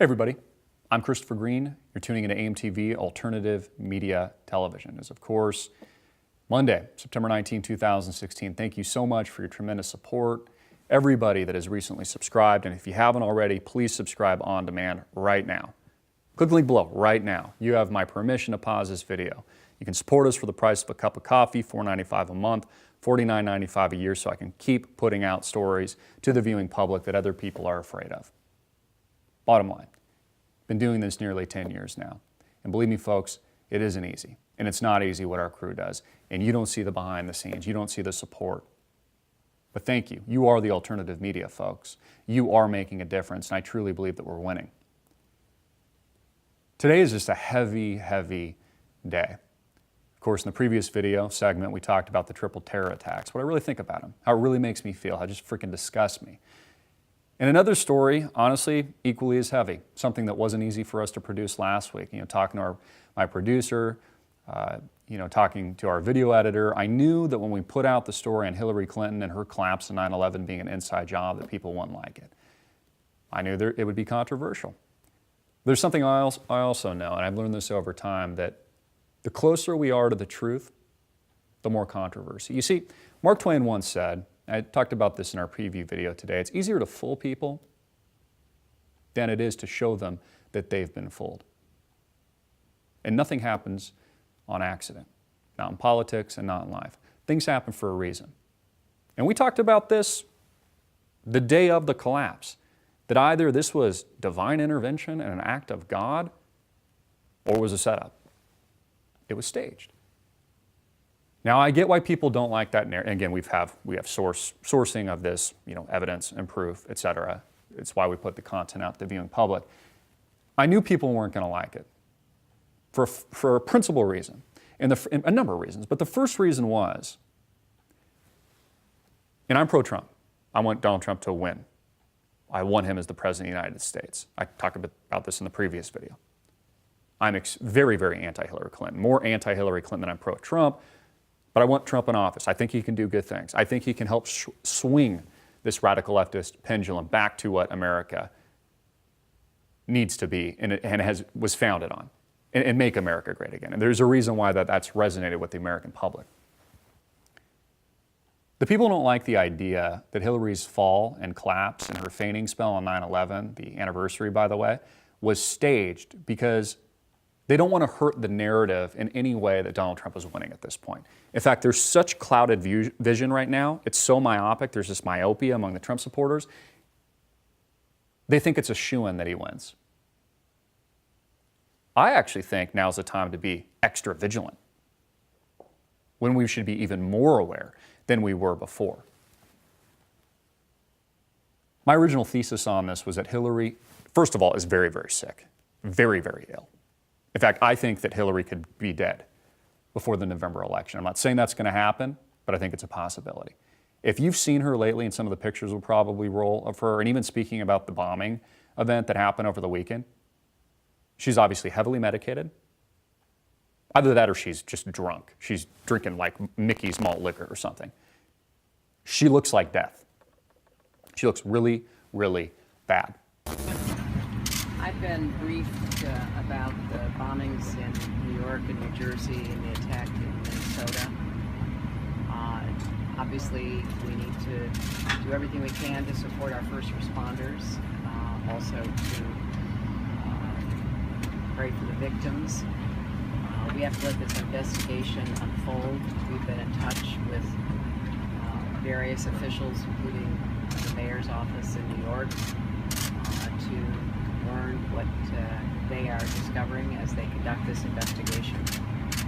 Hey everybody, I'm Christopher Green. You're tuning into AMTV Alternative Media Television. It's of course Monday, September 19, 2016. Thank you so much for your tremendous support. Everybody that has recently subscribed, and if you haven't already, please subscribe on demand right now. Click the link below right now. You have my permission to pause this video. You can support us for the price of a cup of coffee, $4.95 a month, $49.95 a year, so I can keep putting out stories to the viewing public that other people are afraid of. Bottom line, been doing this nearly 10 years now. And believe me, folks, it isn't easy. And it's not easy what our crew does. And you don't see the behind the scenes. You don't see the support. But thank you. You are the alternative media, folks. You are making a difference, and I truly believe that we're winning. Today is just a heavy, heavy day. Of course, in the previous video segment, we talked about the triple terror attacks, what I really think about them, how it really makes me feel, how it just freaking disgusts me. And another story, honestly, equally as heavy, something that wasn't easy for us to produce last week. Talking to my producer, talking to our video editor, I knew that when we put out the story on Hillary Clinton and her collapse in 9/11 being an inside job, that people wouldn't like it. I knew it would be controversial. There's something I also know, and I've learned this over time, that the closer we are to the truth, the more controversy. You see, Mark Twain once said, I talked about this in our preview video today, it's easier to fool people than it is to show them that they've been fooled. And nothing happens on accident, not in politics and not in life. Things happen for a reason. And we talked about this the day of the collapse, that either this was divine intervention and an act of God, or was a setup. It was staged. Now, I get why people don't like that narrative. Again, we have sourcing of this, evidence and proof, etc. It's why we put the content out to the viewing public. I knew people weren't going to like it for a principal reason, and a number of reasons. But the first reason was, and I'm pro-Trump. I want Donald Trump to win. I want him as the President of the United States. I talked about this in the previous video. I'm very, very anti-Hillary Clinton, more anti-Hillary Clinton than I'm pro-Trump. But I want Trump in office. I think he can do good things. I think he can help swing this radical leftist pendulum back to what America needs to be and was founded on, and make America great again. And there's a reason why that's resonated with the American public. The people don't like the idea that Hillary's fall and collapse and her feigning spell on 9/11, the anniversary, by the way, was staged because they don't want to hurt the narrative in any way that Donald Trump is winning at this point. In fact, there's such clouded vision right now. It's so myopic. There's this myopia among the Trump supporters. They think it's a shoo-in that he wins. I actually think now's the time to be extra vigilant, when we should be even more aware than we were before. My original thesis on this was that Hillary, first of all, is very, very sick, very, very ill. In fact, I think that Hillary could be dead before the November election. I'm not saying that's going to happen, but I think it's a possibility. If you've seen her lately, and some of the pictures will probably roll of her, and even speaking about the bombing event that happened over the weekend, she's obviously heavily medicated. Either that or she's just drunk. She's drinking like Mickey's malt liquor or something. She looks like death. She looks really, really bad. I've been briefed about the bombings in New York and New Jersey and the attack in Minnesota. Obviously, we need to do everything we can to support our first responders, also to pray for the victims. We have to let this investigation unfold. We've been in touch with various officials, including the mayor's office in New York, to learn what they are discovering as they conduct this investigation.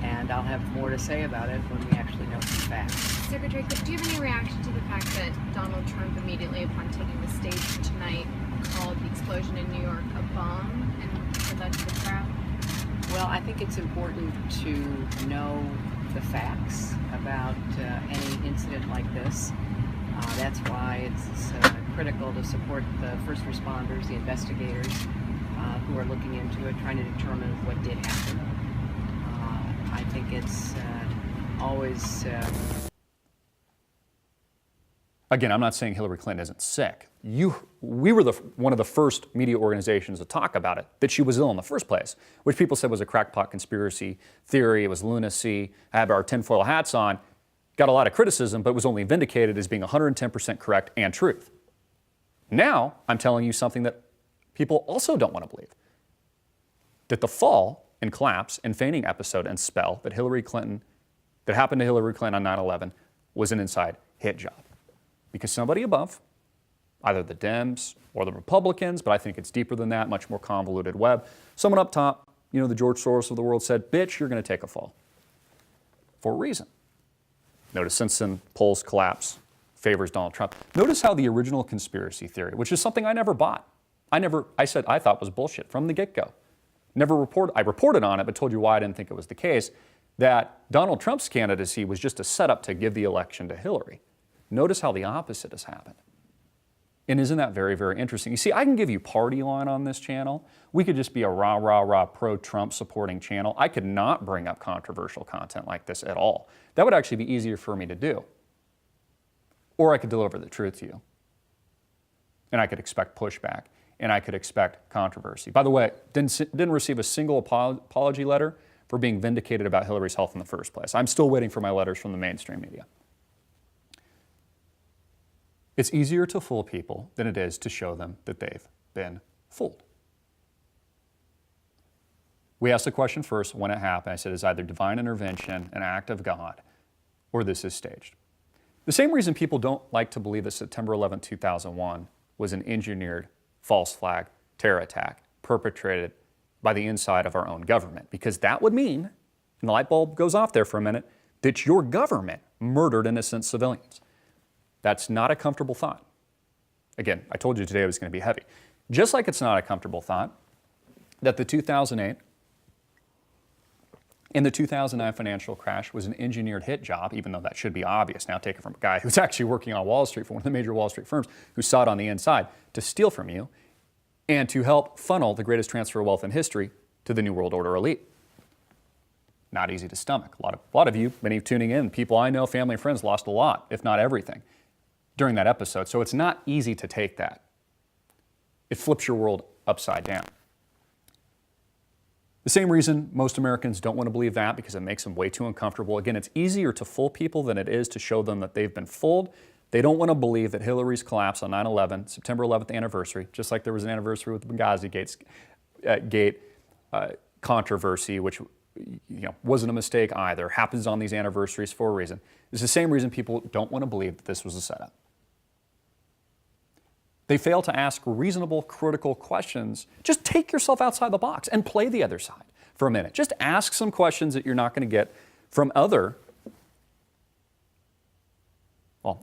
And I'll have more to say about it when we actually know some facts. Secretary, do you have any reaction to the fact that Donald Trump immediately upon taking the stage tonight called the explosion in New York a bomb and said that to the crowd? Well, I think it's important to know the facts about any incident like this. That's why it's critical to support the first responders, the investigators who are looking into it, trying to determine what did happen. I think it's always... Again, I'm not saying Hillary Clinton isn't sick. You we were one of the first media organizations to talk about it, that she was ill in the first place, which people said was a crackpot conspiracy theory, it was lunacy, had our tinfoil hats on, got a lot of criticism, but was only vindicated as being 110% correct and truth. Now, I'm telling you something that people also don't want to believe, that the fall and collapse and feigning episode and spell that happened to Hillary Clinton on 9/11 was an inside hit job. Because somebody above, either the Dems or the Republicans, but I think it's deeper than that, much more convoluted web, someone up top, the George Soros of the world said, bitch, you're going to take a fall. For a reason. Notice Simpson polls collapse, favors Donald Trump. Notice how the original conspiracy theory, which is something I never bought, I said I thought was bullshit from the get-go. I reported on it, but told you why I didn't think it was the case, that Donald Trump's candidacy was just a setup to give the election to Hillary. Notice how the opposite has happened. And isn't that very, very interesting? You see, I can give you party line on this channel. We could just be a rah, rah, rah pro-Trump supporting channel. I could not bring up controversial content like this at all. That would actually be easier for me to do. Or I could deliver the truth to you. And I could expect pushback. And I could expect controversy. By the way, didn't receive a single apology letter for being vindicated about Hillary's health in the first place. I'm still waiting for my letters from the mainstream media. It's easier to fool people than it is to show them that they've been fooled. We asked the question first when it happened. I said it's either divine intervention, an act of God, or this is staged. The same reason people don't like to believe that September 11, 2001 was an engineered false flag terror attack perpetrated by the inside of our own government, because that would mean, and the light bulb goes off there for a minute, that your government murdered innocent civilians. That's not a comfortable thought. Again, I told you today it was going to be heavy. Just like it's not a comfortable thought that the 2008 and the 2009 financial crash was an engineered hit job, even though that should be obvious now, taken from a guy who's actually working on Wall Street for one of the major Wall Street firms who saw it on the inside to steal from you and to help funnel the greatest transfer of wealth in history to the New World Order elite. Not easy to stomach. A lot of you, many tuning in, people I know, family and friends, lost a lot, if not everything, during that episode. So it's not easy to take that. It flips your world upside down. The same reason most Americans don't want to believe that, because it makes them way too uncomfortable. Again, it's easier to fool people than it is to show them that they've been fooled. They don't want to believe that Hillary's collapse on 9/11, September 11th anniversary, just like there was an anniversary with the Benghazi Gate controversy, which wasn't a mistake either, happens on these anniversaries for a reason. It's the same reason people don't want to believe that this was a setup. They fail to ask reasonable, critical questions. Just take yourself outside the box and play the other side for a minute. Just ask some questions that you're not going to get from other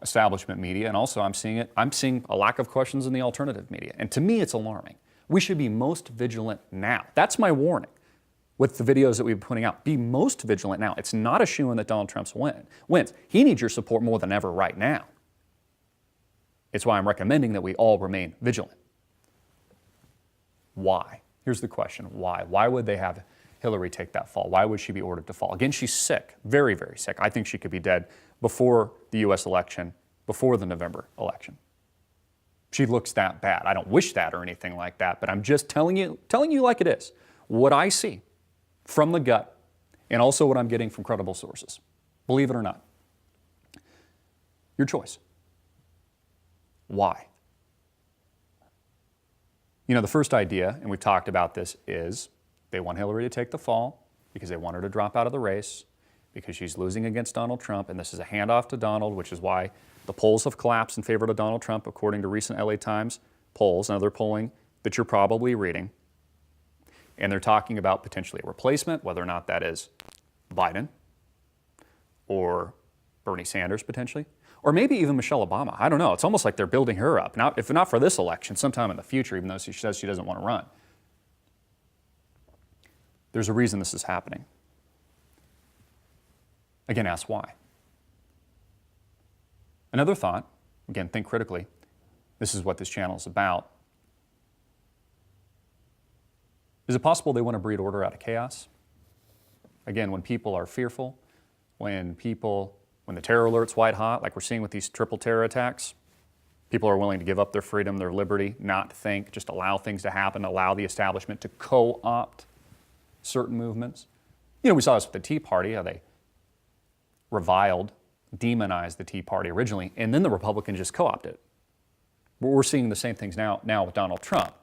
establishment media, and also I'm seeing a lack of questions in the alternative media. And to me, it's alarming. We should be most vigilant now. That's my warning with the videos that we've been putting out. Be most vigilant now. It's not a shoo-in that Donald Trump wins. He needs your support more than ever right now. It's why I'm recommending that we all remain vigilant. Why? Here's the question. Why? Why would they have Hillary take that fall? Why would she be ordered to fall? Again, she's sick, very, very sick. I think she could be dead before the U.S. election, before the November election. She looks that bad. I don't wish that or anything like that, but I'm just telling you like it is. What I see from the gut, and also what I'm getting from credible sources. Believe it or not. Your choice. Why? The first idea, and we've talked about this, is they want Hillary to take the fall because they want her to drop out of the race, because she's losing against Donald Trump, and this is a handoff to Donald, which is why the polls have collapsed in favor of Donald Trump, according to recent LA Times polls and other polling that you're probably reading. And they're talking about potentially a replacement, whether or not that is Biden or Bernie Sanders potentially, or maybe even Michelle Obama. I don't know. It's almost like they're building her up. Now, if not for this election, sometime in the future, even though she says she doesn't want to run. There's a reason this is happening. Again, ask why. Another thought, again, think critically. This is what this channel is about. Is it possible they want to breed order out of chaos? Again, when people are fearful, when the terror alert's white hot, like we're seeing with these triple terror attacks, People are willing to give up their freedom, their liberty, not think, just allow things to happen, allow the establishment to co-opt certain movements. You know, we saw this with the Tea Party, how they reviled, demonized the Tea Party originally, and then the Republicans just co-opted it. We're seeing the same things now with Donald Trump.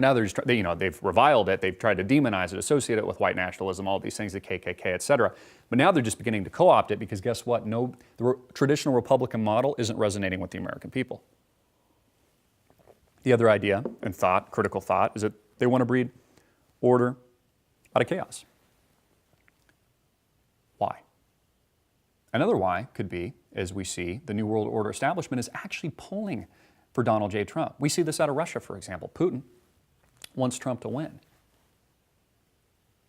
Now they're just, they've reviled it, they've tried to demonize it, associate it with white nationalism, all these things, the KKK, et cetera. But now they're just beginning to co-opt it because guess what? The traditional Republican model isn't resonating with the American people. The other idea and thought, critical thought, is that they want to breed order out of chaos. Why? Another why could be, as we see, the New World Order establishment is actually pulling for Donald J. Trump. We see this out of Russia, for example. Putin wants Trump to win.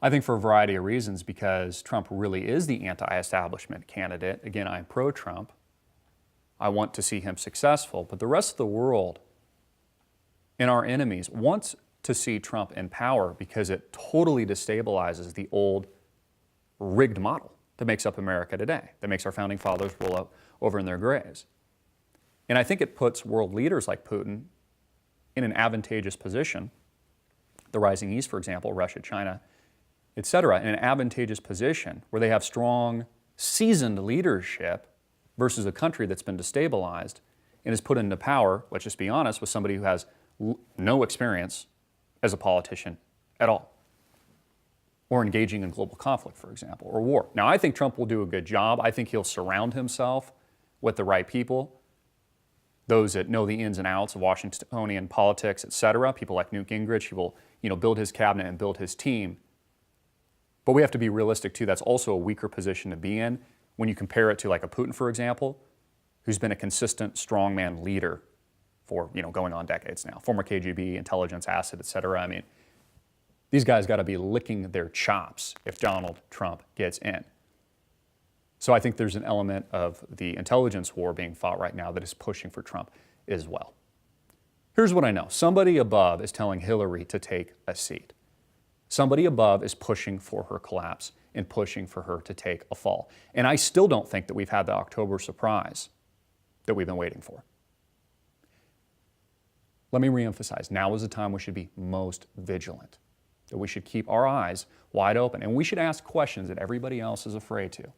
I think for a variety of reasons, because Trump really is the anti-establishment candidate. Again, I'm pro-Trump. I want to see him successful. But the rest of the world and our enemies wants to see Trump in power because it totally destabilizes the old rigged model that makes up America today, that makes our founding fathers roll up over in their graves. And I think it puts world leaders like Putin in an advantageous position, the rising East, for example, Russia, China, et cetera, in an advantageous position where they have strong, seasoned leadership versus a country that's been destabilized and is put into power, let's just be honest, with somebody who has no experience as a politician at all, or engaging in global conflict, for example, or war. Now, I think Trump will do a good job. I think he'll surround himself with the right people, those that know the ins and outs of Washingtonian politics, et cetera, people like Newt Gingrich. He will, build his cabinet and build his team. But we have to be realistic, too. That's also a weaker position to be in when you compare it to like a Putin, for example, who's been a consistent strongman leader for, going on decades now. Former KGB, intelligence asset, et cetera. I mean, these guys got to be licking their chops if Donald Trump gets in. So I think there's an element of the intelligence war being fought right now that is pushing for Trump as well. Here's what I know. Somebody above is telling Hillary to take a seat. Somebody above is pushing for her collapse and pushing for her to take a fall. And I still don't think that we've had the October surprise that we've been waiting for. Let me reemphasize, now is the time we should be most vigilant, that we should keep our eyes wide open, and we should ask questions that everybody else is afraid to.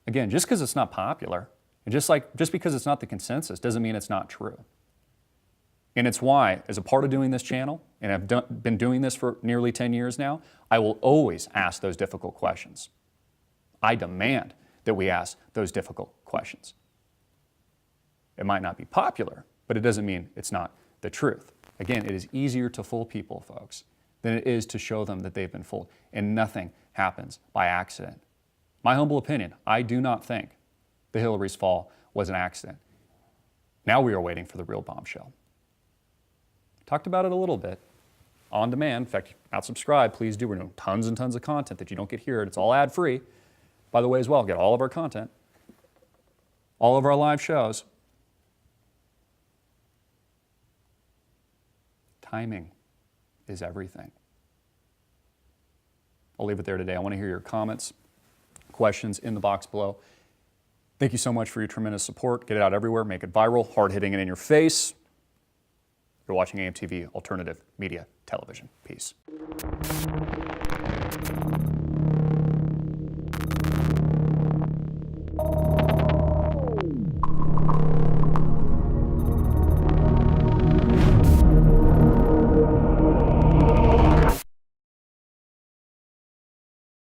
Again, just because it's not popular, and just because it's not the consensus, doesn't mean it's not true. And it's why, as a part of doing this channel, and I've been doing this for nearly 10 years now, I will always ask those difficult questions. I demand that we ask those difficult questions. It might not be popular, but it doesn't mean it's not the truth. Again, it is easier to fool people, folks, than it is to show them that they've been fooled. And nothing happens by accident. My humble opinion, I do not think the Hillary's fall was an accident. Now we are waiting for the real bombshell. Talked about it a little bit on demand. In fact, if you're not subscribed, please do. We're doing tons and tons of content that you don't get here. It's all ad-free. By the way, as well, get all of our content, all of our live shows. Timing is everything. I'll leave it there today. I want to hear your comments, questions in the box below. Thank you so much for your tremendous support. Get it out everywhere. Make it viral. Hard-hitting it in your face. You're watching AMTV Alternative Media Television. Peace.